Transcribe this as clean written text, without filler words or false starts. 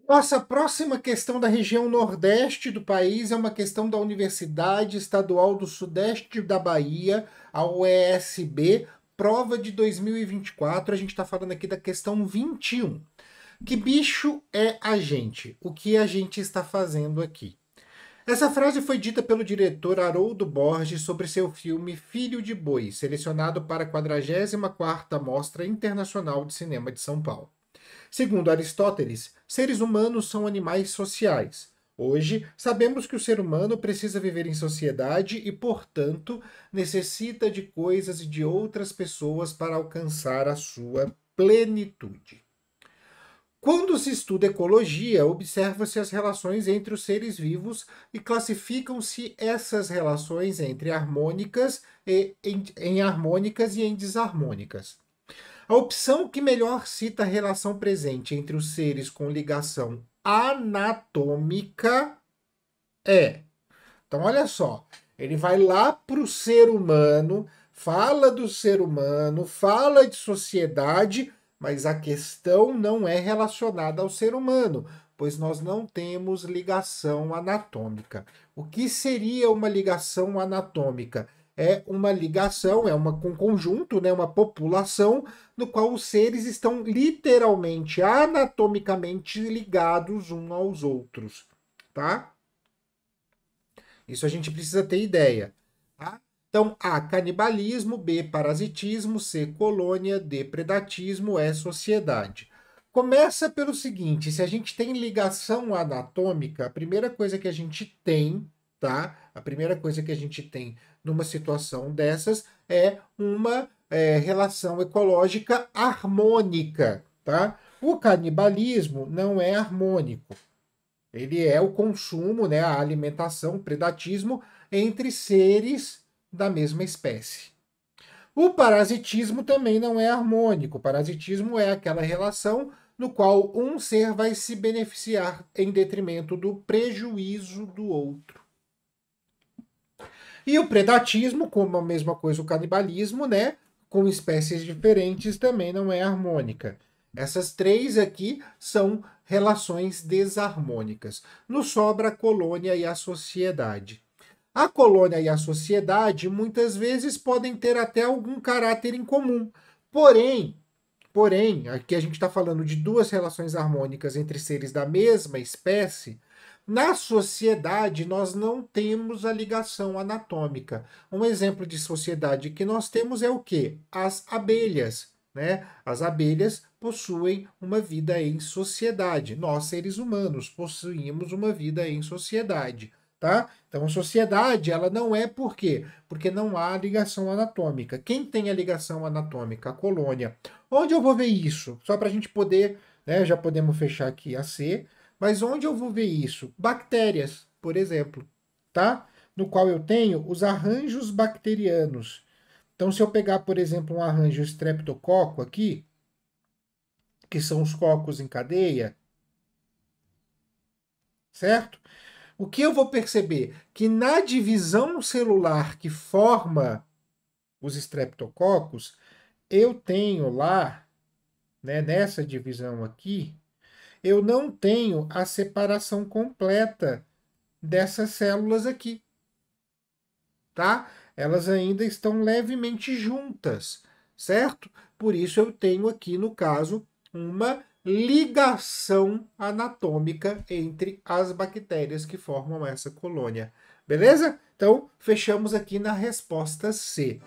Nossa próxima questão da região nordeste do país é uma questão da Universidade Estadual do Sudeste da Bahia, a UESB, prova de 2024. A gente está falando aqui da questão 21. Que bicho é a gente? O que a gente está fazendo aqui? Essa frase foi dita pelo diretor Haroldo Borges sobre seu filme Filho de Boi, selecionado para a 44ª Mostra Internacional de Cinema de São Paulo. Segundo Aristóteles, seres humanos são animais sociais. Hoje, sabemos que o ser humano precisa viver em sociedade e, portanto, necessita de coisas e de outras pessoas para alcançar a sua plenitude. Quando se estuda ecologia, observa-se as relações entre os seres vivos e classificam-se essas relações entre harmônicas em harmônicas e em desarmônicas. A opção que melhor cita a relação presente entre os seres com ligação anatômica é. Então, olha só, ele vai lá para o ser humano, fala do ser humano, fala de sociedade, mas a questão não é relacionada ao ser humano, pois nós não temos ligação anatômica. O que seria uma ligação anatômica? É uma ligação, um conjunto, né, uma população no qual os seres estão literalmente, anatomicamente ligados uns aos outros, tá? Isso a gente precisa ter ideia, tá? Então, A, canibalismo, B, parasitismo, C, colônia, D, predatismo, E, sociedade. Começa pelo seguinte, se a gente tem ligação anatômica, a primeira coisa que a gente tem, tá? A primeira coisa que a gente tem numa situação dessas é uma relação ecológica harmônica, tá? O canibalismo não é harmônico. Ele é o consumo, né, a alimentação, o predatismo entre seres da mesma espécie. O parasitismo também não é harmônico. O parasitismo é aquela relação no qual um ser vai se beneficiar em detrimento do prejuízo do outro. E o predatismo, como a mesma coisa o canibalismo, né, com espécies diferentes, também não é harmônica. Essas três aqui são relações desarmônicas. Nos sobra a colônia e a sociedade. A colônia e a sociedade muitas vezes podem ter até algum caráter em comum. Porém, aqui a gente está falando de duas relações harmônicas entre seres da mesma espécie. Na sociedade, nós não temos a ligação anatômica. Um exemplo de sociedade que nós temos é o quê? As abelhas, né? As abelhas possuem uma vida em sociedade. Nós, seres humanos, possuímos uma vida em sociedade, tá? Então, a sociedade, ela não é por quê? Porque não há ligação anatômica. Quem tem a ligação anatômica? A colônia. Onde eu vou ver isso? Só para a gente poder, né? Já podemos fechar aqui a C. Mas onde eu vou ver isso? Bactérias, por exemplo, tá? No qual eu tenho os arranjos bacterianos. Então, se eu pegar, por exemplo, um arranjo streptococo aqui, que são os cocos em cadeia, certo? O que eu vou perceber? Que na divisão celular que forma os streptococos, eu tenho lá, né, nessa divisão aqui, eu não tenho a separação completa dessas células aqui, tá? Elas ainda estão levemente juntas, certo? Por isso eu tenho aqui, no caso, uma ligação anatômica entre as bactérias que formam essa colônia. Beleza? Então, fechamos aqui na resposta C.